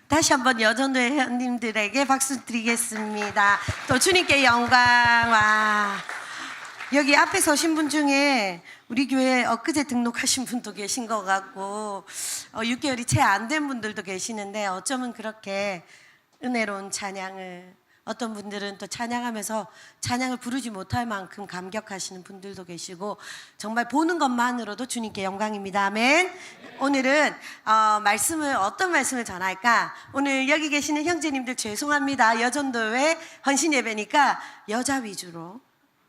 다시 한번 여전도 회원님들에게 박수 드리겠습니다. 또 주님께 영광. 와, 여기 앞에 서신 분 중에 우리 교회 엊그제 등록하신 분도 계신 것 같고 6개월이 채 안 된 분들도 계시는데 어쩌면 그렇게 은혜로운 찬양을, 어떤 분들은 또 찬양하면서 찬양을 부르지 못할 만큼 감격하시는 분들도 계시고, 정말 보는 것만으로도 주님께 영광입니다. 아멘. 오늘은 어떤 말씀을 전할까? 오늘 여기 계시는 형제님들 죄송합니다. 여전도회 헌신 예배니까 여자 위주로,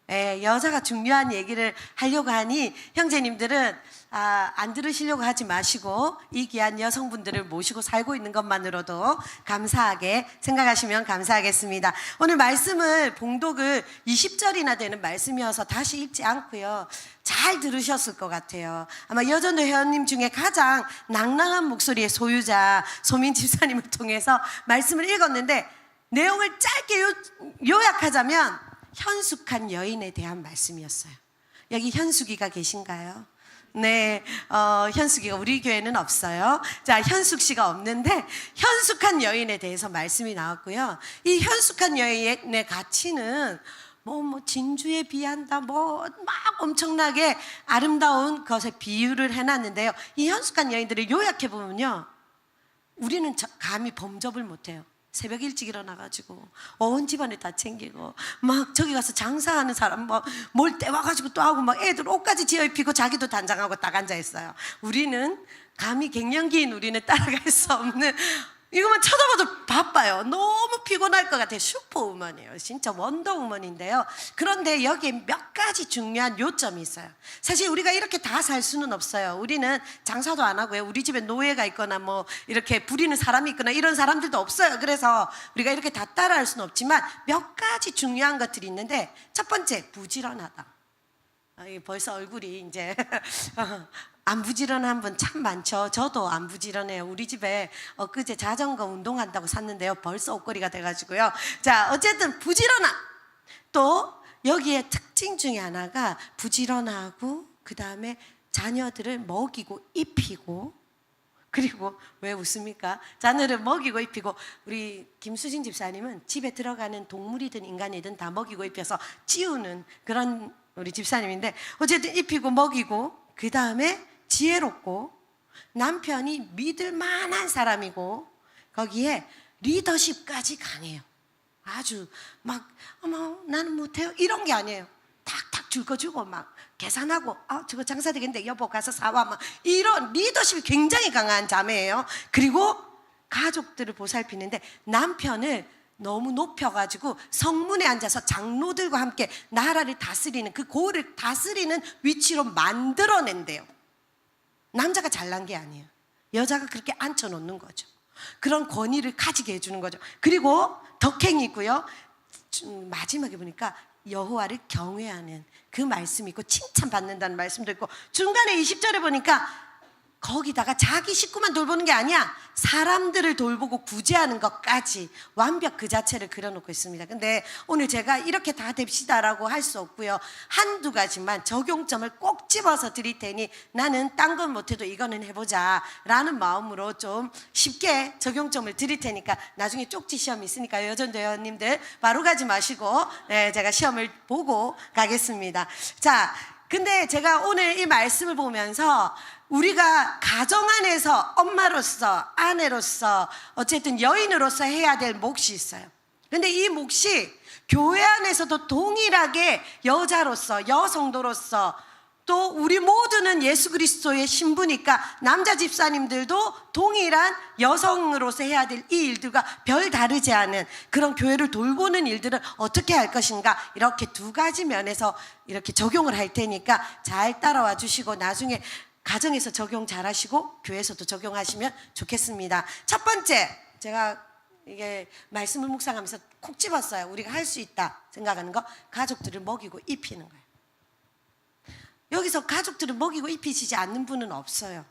여자가 중요한 얘기를 하려고 하니 형제님들은 안 들으시려고 하지 마시고 이 귀한 여성분들을 모시고 살고 있는 것만으로도 감사하게 생각하시면 감사하겠습니다. 오늘 말씀을 봉독을 20절이나 되는 말씀이어서 다시 읽지 않고요, 잘 들으셨을 것 같아요. 아마 여전도 회원님 중에 가장 낭랑한 목소리의 소유자 소민 집사님을 통해서 말씀을 읽었는데, 내용을 짧게 요약하자면 현숙한 여인에 대한 말씀이었어요. 여기 현숙이가 계신가요? 네, 현숙이가 우리 교회는 없어요. 자, 현숙 씨가 없는데 현숙한 여인에 대해서 말씀이 나왔고요. 이 현숙한 여인의 가치는 뭐 진주에 비한다, 막 엄청나게 아름다운 것에 비유를 해놨는데요. 이 현숙한 여인들을 요약해 보면요, 우리는 감히 범접을 못해요. 새벽 일찍 일어나가지고 온 집안에 다 챙기고 막 저기 가서 장사하는 사람 막 뭘 떼와가지고 또 하고 막 애들 옷까지 지어 입히고 자기도 단장하고 딱 앉아있어요. 우리는 감히 갱년기인 우리는 따라갈 수 없는, 이거만 쳐다봐도 바빠요. 너무 피곤할 것 같아요. 슈퍼우먼이에요. 진짜 원더우먼인데요. 그런데 여기에 몇 가지 중요한 요점이 있어요. 사실 우리가 이렇게 다 살 수는 없어요. 우리는 장사도 안 하고요, 우리 집에 노예가 있거나 뭐 이렇게 부리는 사람이 있거나 이런 사람들도 없어요. 그래서 우리가 이렇게 다 따라할 수는 없지만 몇 가지 중요한 것들이 있는데, 첫 번째, 부지런하다. 벌써 얼굴이 이제 안 부지런한 분 참 많죠. 저도 안 부지런해요. 우리 집에 엊그제 자전거 운동한다고 샀는데요, 벌써 옷걸이가 돼가지고요. 자, 어쨌든 부지런함. 또 여기에 특징 중에 하나가 부지런하고, 그 다음에 자녀들을 먹이고 입히고, 그리고 왜 웃습니까? 자녀를 먹이고 입히고, 우리 김수진 집사님은 집에 들어가는 동물이든 인간이든 다 먹이고 입혀서 찌우는 그런 우리 집사님인데, 어쨌든 입히고 먹이고, 그 다음에 지혜롭고, 남편이 믿을 만한 사람이고, 거기에 리더십까지 강해요. 아주 막 어머 나는 못해요 이런 게 아니에요. 탁탁 줄 거 주고 막 계산하고, 저거 장사 되겠는데 여보 가서 사와, 막 이런 리더십이 굉장히 강한 자매예요. 그리고 가족들을 보살피는데 남편을 너무 높여가지고 성문에 앉아서 장로들과 함께 나라를 다스리는, 그 고을을 다스리는 위치로 만들어낸대요. 남자가 잘난 게 아니에요. 여자가 그렇게 앉혀놓는 거죠. 그런 권위를 가지게 해주는 거죠. 그리고 덕행이 있고요, 마지막에 보니까 여호와를 경외하는 그 말씀이 있고 칭찬받는다는 말씀도 있고, 중간에 20절에 보니까 거기다가 자기 식구만 돌보는 게 아니야, 사람들을 돌보고 구제하는 것까지 완벽 그 자체를 그려놓고 있습니다. 근데 오늘 제가 이렇게 다 됩시다라고 할 수 없고요, 한두 가지만 적용점을 꼭 집어서 드릴 테니 나는 딴 건 못해도 이거는 해보자 라는 마음으로 좀 쉽게 적용점을 드릴 테니까, 나중에 쪽지 시험 있으니까 여전도 회원님들 바로 가지 마시고 제가 시험을 보고 가겠습니다. 자, 근데 제가 오늘 이 말씀을 보면서 우리가 가정 안에서 엄마로서, 아내로서, 어쨌든 여인으로서 해야 될 몫이 있어요. 근데 이 몫이 교회 안에서도 동일하게 여자로서, 여성도로서, 또 우리 모두는 예수 그리스도의 신부니까 남자 집사님들도 동일한 여성으로서 해야 될 이 일들과 별 다르지 않은 그런 교회를 돌보는 일들을 어떻게 할 것인가, 이렇게 두 가지 면에서 이렇게 적용을 할 테니까 잘 따라와 주시고 나중에 가정에서 적용 잘 하시고 교회에서도 적용하시면 좋겠습니다. 첫 번째, 제가 이게 말씀을 묵상하면서 콕 집었어요. 우리가 할 수 있다 생각하는 거, 가족들을 먹이고 입히는 거예요. 여기서 가족들을 먹이고 입히시지 않는 분은 없어요.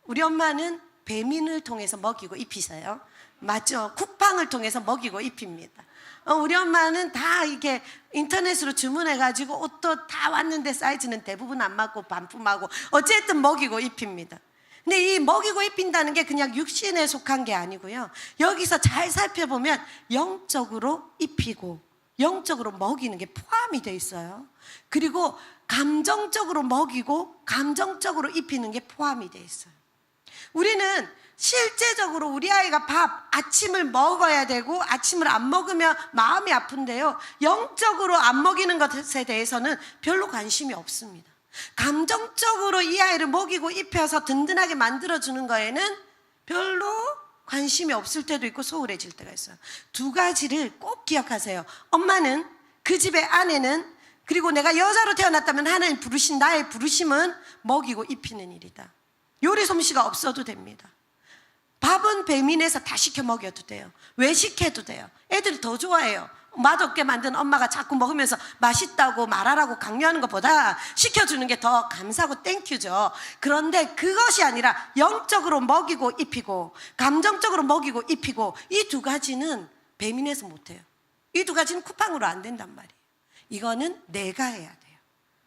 우리 엄마는 배민을 통해서 먹이고 입히세요. 맞죠? 쿠팡을 통해서 먹이고 입힙니다. 우리 엄마는 다 이게 인터넷으로 주문해가지고 옷도 다 왔는데 사이즈는 대부분 안 맞고 반품하고 어쨌든 먹이고 입힙니다. 근데 이 먹이고 입힌다는 게 그냥 육신에 속한 게 아니고요. 여기서 잘 살펴보면 영적으로 입히고 영적으로 먹이는 게 포함이 돼 있어요. 그리고 감정적으로 먹이고 감정적으로 입히는 게 포함이 돼 있어요. 우리는 실제적으로 우리 아이가 아침을 먹어야 되고 아침을 안 먹으면 마음이 아픈데요, 영적으로 안 먹이는 것에 대해서는 별로 관심이 없습니다. 감정적으로 이 아이를 먹이고 입혀서 든든하게 만들어주는 거에는 별로 관심이 없을 때도 있고 소홀해질 때가 있어요. 두 가지를 꼭 기억하세요. 엄마는, 그 집의 아내는, 그리고 내가 여자로 태어났다면 하나님 부르신 나의 부르심은 먹이고 입히는 일이다. 요리 솜씨가 없어도 됩니다. 밥은 배민에서 다 시켜 먹여도 돼요. 외식해도 돼요. 애들이 더 좋아해요. 맛없게 만든 엄마가 자꾸 먹으면서 맛있다고 말하라고 강요하는 것보다 시켜주는 게 더 감사하고 땡큐죠. 그런데 그것이 아니라 영적으로 먹이고 입히고 감정적으로 먹이고 입히고, 이 두 가지는 배민에서 못해요. 이 두 가지는 쿠팡으로 안 된단 말이에요. 이거는 내가 해야 돼요.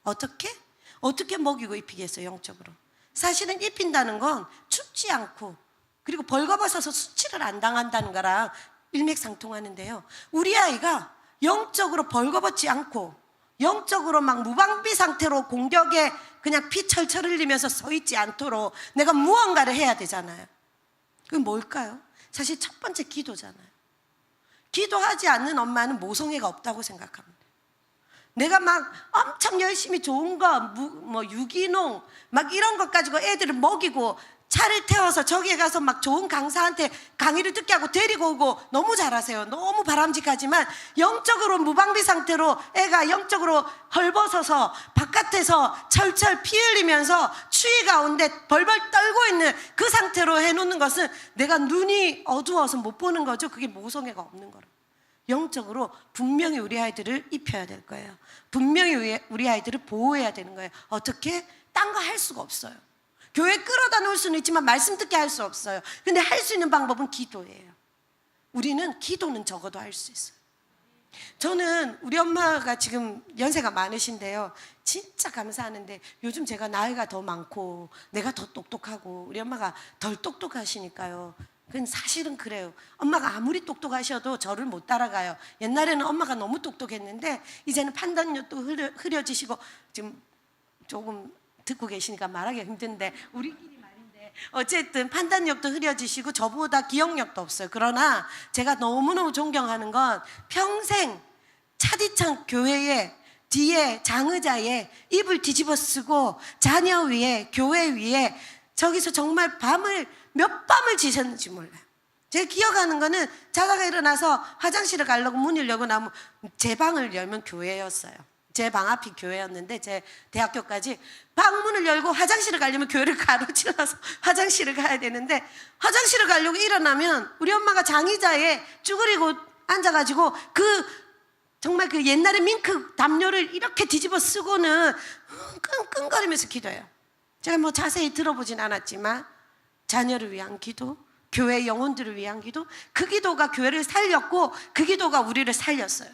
어떻게 먹이고 입히겠어요? 영적으로. 사실은 입힌다는 건 춥지 않고 그리고 벌거벗어서 수치를 안 당한다는 거랑 일맥상통하는데요, 우리 아이가 영적으로 벌거벗지 않고 영적으로 막 무방비 상태로 공격에 그냥 피 철철 흘리면서 서 있지 않도록 내가 무언가를 해야 되잖아요. 그게 뭘까요? 사실 첫 번째 기도잖아요. 기도하지 않는 엄마는 모성애가 없다고 생각합니다. 내가 막 엄청 열심히 좋은 거, 유기농 막 이런 것 가지고 애들을 먹이고 차를 태워서 저기에 가서 막 좋은 강사한테 강의를 듣게 하고 데리고 오고 너무 잘하세요. 너무 바람직하지만 영적으로 무방비 상태로 애가 영적으로 헐벗어서 바깥에서 철철 피 흘리면서 추위 가운데 벌벌 떨고 있는 그 상태로 해놓는 것은 내가 눈이 어두워서 못 보는 거죠. 그게 모성애가 없는 거로. 영적으로 분명히 우리 아이들을 입혀야 될 거예요. 분명히 우리 아이들을 보호해야 되는 거예요. 어떻게? 딴 거 할 수가 없어요. 교회 끌어다 놓을 수는 있지만 말씀 듣게 할 수 없어요. 근데 할 수 있는 방법은 기도예요. 우리는 기도는 적어도 할 수 있어요. 저는 우리 엄마가 지금 연세가 많으신데요, 진짜 감사하는데 요즘 제가 나이가 더 많고 내가 더 똑똑하고 우리 엄마가 덜 똑똑하시니까요. 그건 사실은 그래요. 엄마가 아무리 똑똑하셔도 저를 못 따라가요. 옛날에는 엄마가 너무 똑똑했는데 이제는 판단력도 흐려지시고, 지금 조금 듣고 계시니까 말하기가 힘든데 우리끼리 말인데 어쨌든 판단력도 흐려지시고 저보다 기억력도 없어요. 그러나 제가 너무너무 존경하는 건 평생 차디찬 교회에 뒤에 장의자에 이불 뒤집어 쓰고 자녀 위에 교회 위에 저기서 정말 몇 밤을 지셨는지 몰라요. 제가 기억하는 거는 자다가 일어나서 화장실을 가려고 문을 열고 나면 제 방을 열면 교회였어요. 제 방 앞이 교회였는데 제 대학교까지 방문을 열고 화장실을 가려면 교회를 가로질러서 화장실을 가야 되는데, 화장실을 가려고 일어나면 우리 엄마가 장의자에 쭈그리고 앉아가지고 정말 그 옛날에 밍크 담요를 이렇게 뒤집어 쓰고는 끙끙거리면서 기도해요. 제가 뭐 자세히 들어보진 않았지만 자녀를 위한 기도, 교회 영혼들을 위한 기도, 그 기도가 교회를 살렸고 그 기도가 우리를 살렸어요.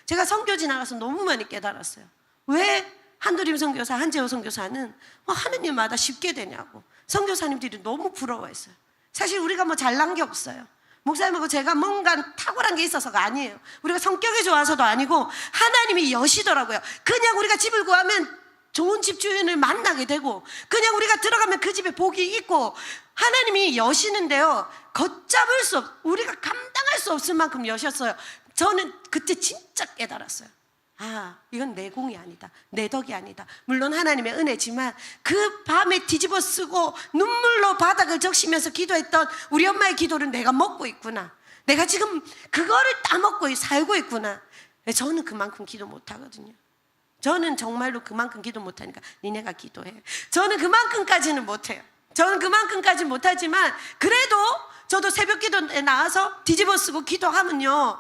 제가 선교지 나가서 너무 많이 깨달았어요. 왜 한도림 선교사, 한재호 선교사는 하느님마다 쉽게 되냐고 선교사님들이 너무 부러워했어요. 사실 우리가 뭐 잘난 게 없어요. 목사님하고 제가 뭔가 탁월한 게 있어서가 아니에요. 우리가 성격이 좋아서도 아니고 하나님이 여시더라고요. 그냥 우리가 집을 구하면 좋은 집주인을 만나게 되고 그냥 우리가 들어가면 그 집에 복이 있고 하나님이 여시는데요, 걷잡을 수 없, 우리가 감당할 수 없을 만큼 여셨어요. 저는 그때 진짜 깨달았어요. 이건 내 공이 아니다, 내 덕이 아니다. 물론 하나님의 은혜지만 그 밤에 뒤집어 쓰고 눈물로 바닥을 적시면서 기도했던 우리 엄마의 기도를 내가 먹고 있구나. 내가 지금 그거를 따먹고 살고 있구나. 저는 그만큼 기도 못하거든요. 저는 정말로 그만큼 기도 못하니까 니네가 기도해. 저는 그만큼까지는 못해요. 저는 그만큼까지는 못하지만 그래도 저도 새벽 기도에 나와서 뒤집어 쓰고 기도하면요,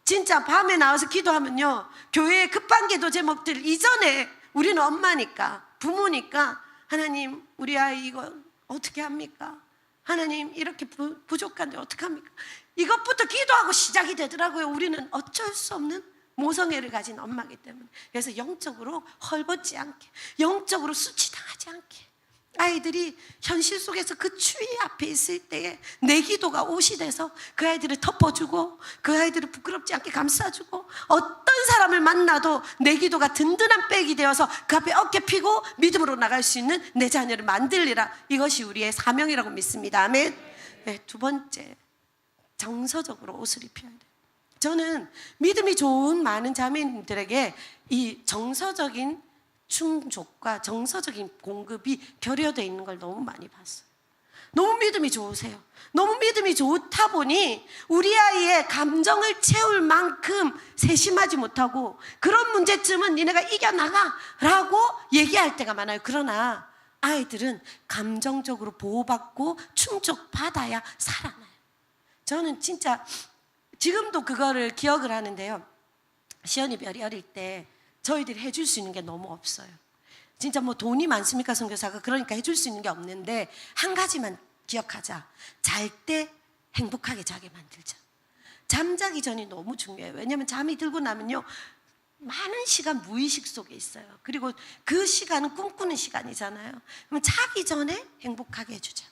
진짜 밤에 나와서 기도하면요, 교회의 급한 기도 제목들 이전에 우리는 엄마니까 부모니까 하나님 우리 아이 이거 어떻게 합니까? 하나님 이렇게 부족한데 어떻게 합니까? 이것부터 기도하고 시작이 되더라고요. 우리는 어쩔 수 없는 모성애를 가진 엄마이기 때문에. 그래서 영적으로 헐벗지 않게, 영적으로 수치당하지 않게 아이들이 현실 속에서 그 추위 앞에 있을 때에 내 기도가 옷이 돼서 그 아이들을 덮어주고 그 아이들을 부끄럽지 않게 감싸주고, 어떤 사람을 만나도 내 기도가 든든한 백이 되어서 그 앞에 어깨 펴고 믿음으로 나갈 수 있는 내 자녀를 만들리라. 이것이 우리의 사명이라고 믿습니다. 아멘. 네, 두 번째, 정서적으로 옷을 입혀야 돼요. 저는 믿음이 좋은 많은 자매님들에게 이 정서적인 충족과 정서적인 공급이 결여되어 있는 걸 너무 많이 봤어요. 너무 믿음이 좋으세요. 너무 믿음이 좋다 보니 우리 아이의 감정을 채울 만큼 세심하지 못하고, 그런 문제점은 니네가 이겨나가 라고 얘기할 때가 많아요. 그러나 아이들은 감정적으로 보호받고 충족받아야 살아나요. 저는 진짜 지금도 그거를 기억을 하는데요. 시연이 별이 어릴 때 저희들이 해줄 수 있는 게 너무 없어요. 진짜 뭐 돈이 많습니까, 선교사가? 그러니까 해줄 수 있는 게 없는데 한 가지만 기억하자. 잘 때 행복하게 자게 만들자. 잠자기 전이 너무 중요해요. 왜냐하면 잠이 들고 나면요, 많은 시간 무의식 속에 있어요. 그리고 그 시간은 꿈꾸는 시간이잖아요. 그럼 자기 전에 행복하게 해주자.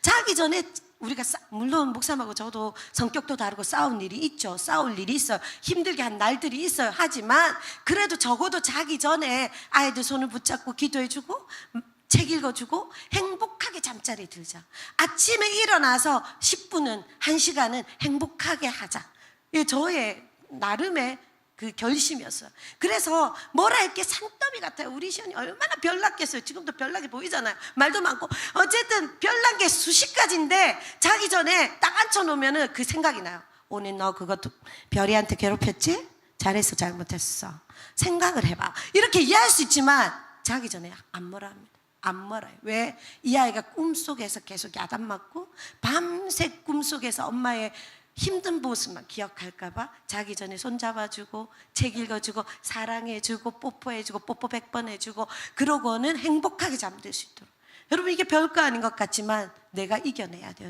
자기 전에 우리가 물론 목사님하고 저도 성격도 다르고 싸운 일이 있죠. 싸울 일이 있어요. 힘들게 한 날들이 있어요. 하지만 그래도 적어도 자기 전에 아이들 손을 붙잡고 기도해주고 책 읽어주고 행복하게 잠자리에 들자. 아침에 일어나서 10분은 1시간은 행복하게 하자. 이게 저의 나름의 그 결심이었어요. 그래서 뭐라 할게 산더미 같아요. 우리 시연이 얼마나 별났겠어요. 지금도 별나게 보이잖아요. 말도 많고. 어쨌든 별난 게 수십 가지인데 자기 전에 딱 앉혀놓으면 그 생각이 나요. 오늘 너 그것도 별이한테 괴롭혔지? 잘했어, 잘못했어. 생각을 해봐. 이렇게 이해할 수 있지만 자기 전에 안 뭐라 합니다. 안 멀어요. 왜? 이 아이가 꿈속에서 계속 야단 맞고 밤새 꿈속에서 엄마의 힘든 모습만 기억할까봐 자기 전에 손잡아주고 책 읽어주고 사랑해주고 뽀뽀해주고 뽀뽀 100번 해주고, 그러고는 행복하게 잠들 수 있도록. 여러분, 이게 별거 아닌 것 같지만 내가 이겨내야 돼요.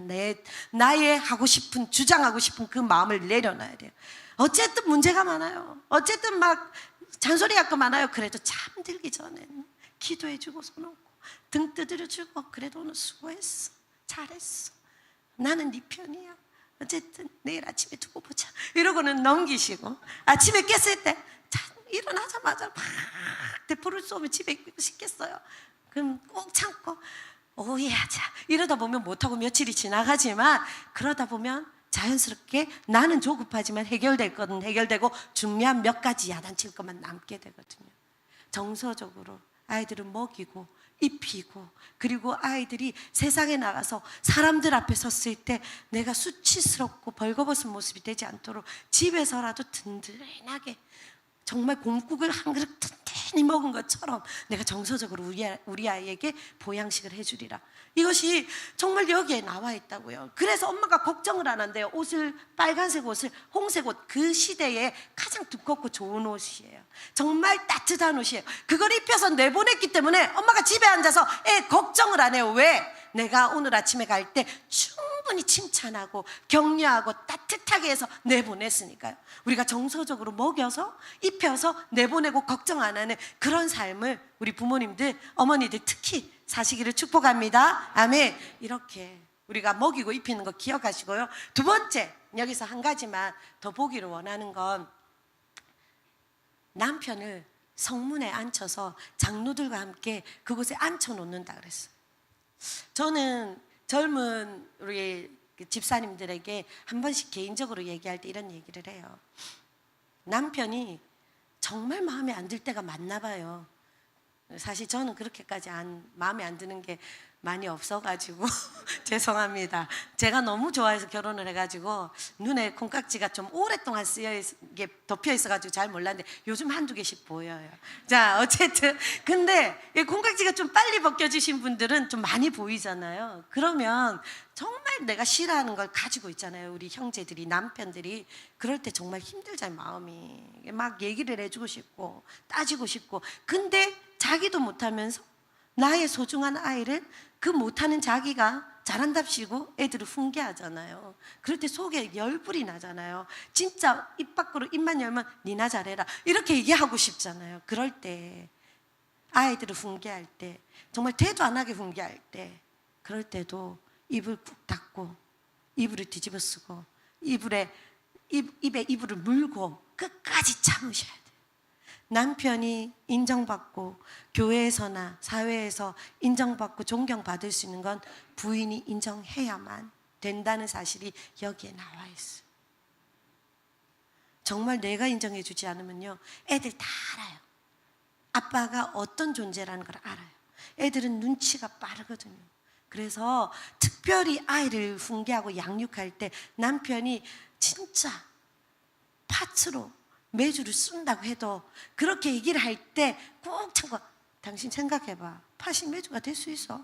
나의 하고 싶은, 주장하고 싶은 그 마음을 내려놔야 돼요. 어쨌든 문제가 많아요. 어쨌든 막 잔소리할 거 많아요. 그래도 잠들기 전에는 기도해주고 손 얹고 등 두드려주고, 그래도 오늘 수고했어, 잘했어, 나는 네 편이야, 어쨌든 내일 아침에 두고 보자 이러고는 넘기시고, 아침에 깼을 때 일어나자마자 막 대포를 쏘면 집에 있고 싶겠어요. 그럼 꼭 참고 오해하자 이러다 보면 못하고 며칠이 지나가지만, 그러다 보면 자연스럽게 나는 조급하지만 해결될 거는 해결되고 중요한 몇 가지 야단칠 것만 남게 되거든요. 정서적으로 아이들을 먹이고 입히고, 그리고 아이들이 세상에 나가서 사람들 앞에 섰을 때 내가 수치스럽고 벌거벗은 모습이 되지 않도록 집에서라도 든든하게 정말 곰국을 한 그릇 든든히 먹은 것처럼 내가 정서적으로 우리 아이에게 보양식을 해주리라. 이것이 정말 여기에 나와 있다고요. 그래서 엄마가 걱정을 안 한대요. 옷을, 빨간색 옷을, 홍색 옷, 그 시대에 가장 두껍고 좋은 옷이에요. 정말 따뜻한 옷이에요. 그걸 입혀서 내보냈기 때문에 엄마가 집에 앉아서 애 걱정을 안 해요. 왜? 내가 오늘 아침에 갈 때 충분히 칭찬하고 격려하고 따뜻하게 해서 내보냈으니까요. 우리가 정서적으로 먹여서 입혀서 내보내고 걱정 안 하는 그런 삶을 우리 부모님들, 어머니들 특히 사시기를 축복합니다. 아멘. 이렇게 우리가 먹이고 입히는 거 기억하시고요. 두 번째, 여기서 한 가지만 더 보기를 원하는 건, 남편을 성문에 앉혀서 장로들과 함께 그곳에 앉혀놓는다 그랬어요. 저는 젊은 우리 집사님들에게 한 번씩 개인적으로 얘기할 때 이런 얘기를 해요. 남편이 정말 마음에 안 들 때가 많나 봐요. 사실 저는 그렇게까지 마음에 안 드는 게 많이 없어가지고 죄송합니다. 제가 너무 좋아해서 결혼을 해가지고 눈에 콩깍지가 좀 오랫동안 이게 덮여 있어가지고 잘 몰랐는데 요즘 한두 개씩 보여요. 자, 어쨌든 근데 이 콩깍지가 좀 빨리 벗겨지신 분들은 좀 많이 보이잖아요. 그러면 정말 내가 싫어하는 걸 가지고 있잖아요. 우리 형제들이, 남편들이. 그럴 때 정말 힘들잖아요. 마음이 막 얘기를 해주고 싶고 따지고 싶고, 근데 자기도 못하면서 나의 소중한 아이를 그 못하는 자기가 잘한답시고 애들을 훈계하잖아요. 그럴 때 속에 열불이 나잖아요. 진짜 입 밖으로 입만 열면 니나 잘해라 이렇게 얘기하고 싶잖아요. 그럴 때 아이들을 훈계할 때, 정말 대도 안 하게 훈계할 때, 그럴 때도 입을 꾹 닫고 이불을 뒤집어 쓰고 입에 이불을 물고 끝까지 참으셔야 돼요. 남편이 인정받고 교회에서나 사회에서 인정받고 존경받을 수 있는 건 부인이 인정해야만 된다는 사실이 여기에 나와 있어요. 정말 내가 인정해 주지 않으면요, 애들 다 알아요. 아빠가 어떤 존재라는 걸 알아요. 애들은 눈치가 빠르거든요. 그래서 특별히 아이를 훈계하고 양육할 때 남편이 진짜 팥으로 메주를 쓴다고 해도 그렇게 얘기를 할 때 꼭 참고, 당신 생각해봐, 팥이 메주가 될 수 있어?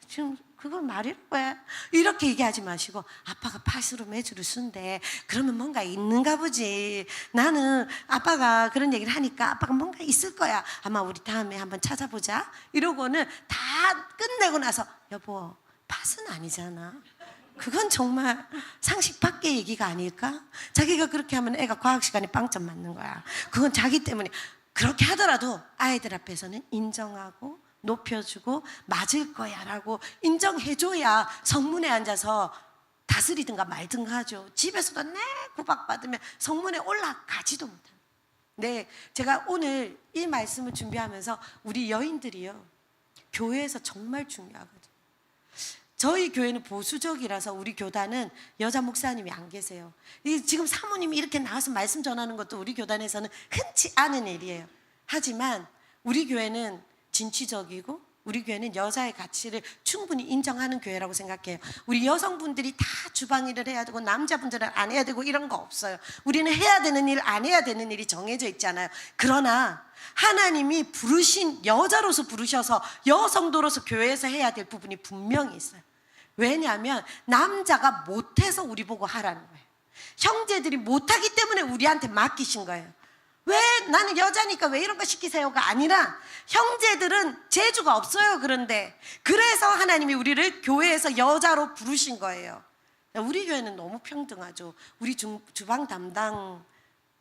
지금 그건 말이라고 해? 이렇게 얘기하지 마시고, 아빠가 팥으로 메주를 쓴대, 그러면 뭔가 있는가 보지. 나는 아빠가 그런 얘기를 하니까 아빠가 뭔가 있을 거야. 아마 우리 다음에 한번 찾아보자. 이러고는 다 끝내고 나서, 여보, 팥은 아니잖아. 그건 정말 상식 밖의 얘기가 아닐까? 자기가 그렇게 하면 애가 과학 시간에 빵점 맞는 거야. 그건 자기 때문에. 그렇게 하더라도 아이들 앞에서는 인정하고 높여주고 맞을 거야 라고 인정해줘야 성문에 앉아서 다스리든가 말든가 하죠. 집에서도 내 구박받으면 성문에 올라가지도 못해요. 네, 제가 오늘 이 말씀을 준비하면서 우리 여인들이요, 교회에서 정말 중요하거든요. 저희 교회는 보수적이라서 우리 교단은 여자 목사님이 안 계세요. 지금 사모님이 이렇게 나와서 말씀 전하는 것도 우리 교단에서는 흔치 않은 일이에요. 하지만 우리 교회는 진취적이고 우리 교회는 여자의 가치를 충분히 인정하는 교회라고 생각해요. 우리 여성분들이 다 주방 일을 해야 되고 남자분들은 안 해야 되고 이런 거 없어요. 우리는 해야 되는 일, 안 해야 되는 일이 정해져 있잖아요. 그러나 하나님이 부르신 여자로서 부르셔서 여성도로서 교회에서 해야 될 부분이 분명히 있어요. 왜냐하면 남자가 못해서 우리 보고 하라는 거예요. 형제들이 못하기 때문에 우리한테 맡기신 거예요. 왜 나는 여자니까 왜 이런 거 시키세요가 아니라 형제들은 재주가 없어요. 그런데 그래서 하나님이 우리를 교회에서 여자로 부르신 거예요. 우리 교회는 너무 평등하죠. 우리 주방 담당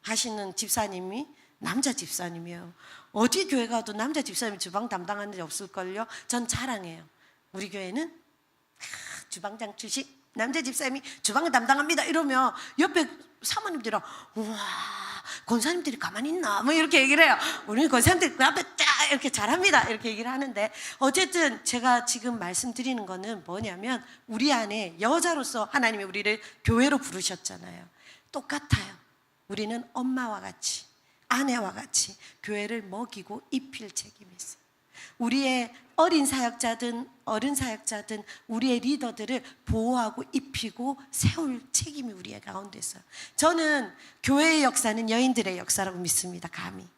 하시는 집사님이 남자 집사님이에요. 어디 교회 가도 남자 집사님이 주방 담당하는 데 없을걸요. 전 자랑해요. 우리 교회는 주방장 출신 남자 집사님이 주방을 담당합니다 이러면 옆에 사모님들은 우와, 권사님들이 가만히 있나 뭐 이렇게 얘기를 해요. 우리는 권사님들이 그 앞에 딱 이렇게 잘합니다 이렇게 얘기를 하는데, 어쨌든 제가 지금 말씀드리는 거는 뭐냐면 우리 안에 여자로서 하나님이 우리를 교회로 부르셨잖아요. 똑같아요. 우리는 엄마와 같이, 아내와 같이 교회를 먹이고 입힐 책임이 있어요. 우리의 어린 사역자든 어른 사역자든 우리의 리더들을 보호하고 입히고 세울 책임이 우리의 가운데 있어요. 저는 교회의 역사는 여인들의 역사라고 믿습니다. 감히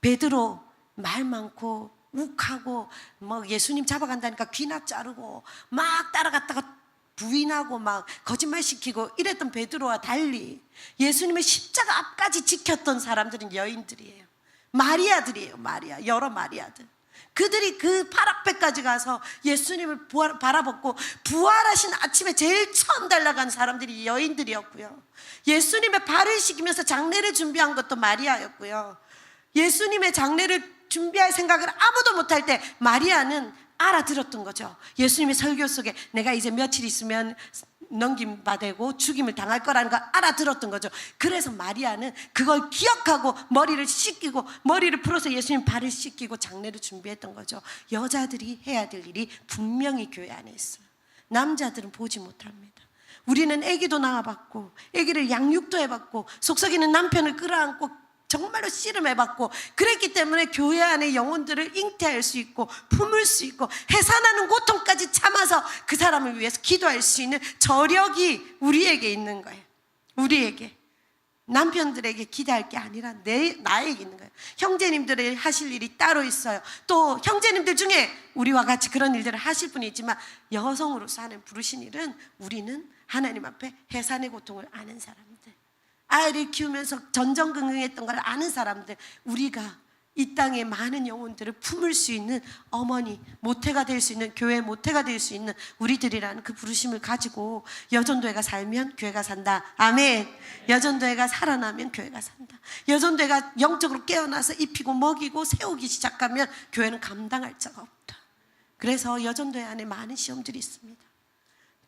베드로 말 많고 욱하고 뭐 예수님 잡아간다니까 귀나 자르고 막 따라갔다가 부인하고 막 거짓말 시키고 이랬던 베드로와 달리 예수님의 십자가 앞까지 지켰던 사람들은 여인들이에요. 마리아들이에요. 마리아, 여러 마리아들. 그들이 그 발 앞에까지 가서 예수님을 바라보고 부활하신 아침에 제일 처음 달려간 사람들이 여인들이었고요. 예수님의 발을 씻기면서 장례를 준비한 것도 마리아였고요. 예수님의 장례를 준비할 생각을 아무도 못할 때 마리아는 알아들었던 거죠. 예수님의 설교 속에 내가 이제 며칠 있으면 넘김받고 죽임을 당할 거라는 걸 알아들었던 거죠. 그래서 마리아는 그걸 기억하고 머리를 씻기고 머리를 풀어서 예수님 발을 씻기고 장례를 준비했던 거죠. 여자들이 해야 될 일이 분명히 교회 안에 있어요. 남자들은 보지 못합니다. 우리는 아기도 낳아봤고 아기를 양육도 해봤고 속썩이는 남편을 끌어안고 정말로 씨름해봤고 그랬기 때문에 교회 안에 영혼들을 잉태할 수 있고 품을 수 있고 해산하는 고통까지 참아서 그 사람을 위해서 기도할 수 있는 저력이 우리에게 있는 거예요. 우리에게, 남편들에게 기대할 게 아니라 나에게 있는 거예요. 형제님들이 하실 일이 따로 있어요. 또 형제님들 중에 우리와 같이 그런 일들을 하실 분이 있지만 여성으로서 하는 부르신 일은 우리는 하나님 앞에 해산의 고통을 아는 사람들, 아이를 키우면서 전전긍긍했던 걸 아는 사람들, 우리가 이 땅에 많은 영혼들을 품을 수 있는 어머니, 모태가 될 수 있는, 교회 모태가 될 수 있는 우리들이라는 그 부르심을 가지고 여전도회가 살면 교회가 산다. 아멘. 여전도회가 살아나면 교회가 산다. 여전도회가 영적으로 깨어나서 입히고 먹이고 세우기 시작하면 교회는 감당할 자가 없다. 그래서 여전도회 안에 많은 시험들이 있습니다.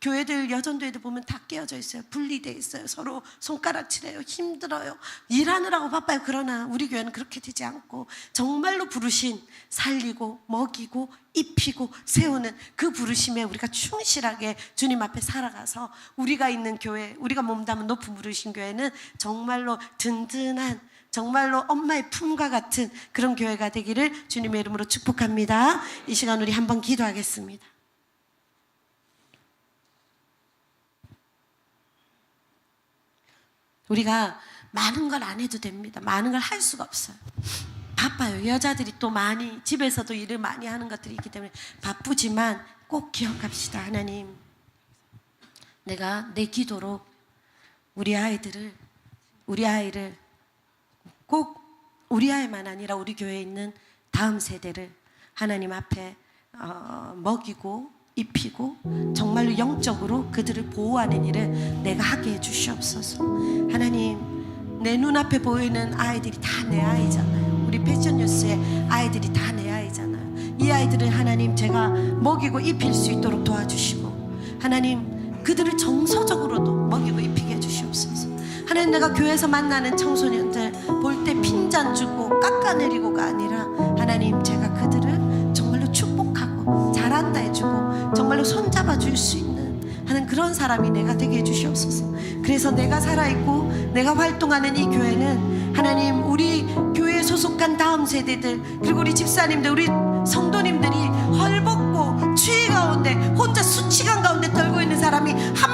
교회들, 여전도회들 보면 다 깨어져 있어요. 분리되어 있어요. 서로 손가락질해요. 힘들어요. 일하느라고 바빠요. 그러나 우리 교회는 그렇게 되지 않고 정말로 부르신, 살리고 먹이고 입히고 세우는 그 부르심에 우리가 충실하게 주님 앞에 살아가서 우리가 있는 교회, 우리가 몸담은 높은 부르신 교회는 정말로 든든한, 정말로 엄마의 품과 같은 그런 교회가 되기를 주님의 이름으로 축복합니다. 이 시간 우리 한번 기도하겠습니다. 우리가 많은 걸 안 해도 됩니다. 많은 걸 할 수가 없어요. 바빠요. 여자들이 또 많이, 집에서도 일을 많이 하는 것들이 있기 때문에 바쁘지만 꼭 기억합시다. 하나님, 내가 내 기도로 우리 아이를 꼭 우리 아이만 아니라 우리 교회에 있는 다음 세대를 하나님 앞에 먹이고 입히고 정말로 영적으로 그들을 보호하는 일을 내가 하게 해주시옵소서. 하나님, 내 눈앞에 보이는 아이들이 다 내 아이잖아요. 우리 패션뉴스의 아이들이 다 내 아이잖아요. 이 아이들을 하나님 제가 먹이고 입힐 수 있도록 도와주시고, 하나님 그들을 정서적으로도 먹이고 입히게 해주시옵소서. 하나님, 내가 교회에서 만나는 청소년들 볼 때 핀잔 주고 깎아내리고가 아니라 하나님, 제가 그들을 정말로 축복하고 잘한다 해주고 정말로 손잡아 줄 수 있는 하는 그런 사람이 내가 되게 해주시옵소서. 그래서 내가 살아있고 내가 활동하는 이 교회는 하나님, 우리 교회에 소속한 다음 세대들, 그리고 우리 집사님들, 우리 성도님들이 헐벗고 추위 가운데 혼자 수치감 가운데 떨고 있는 사람이 한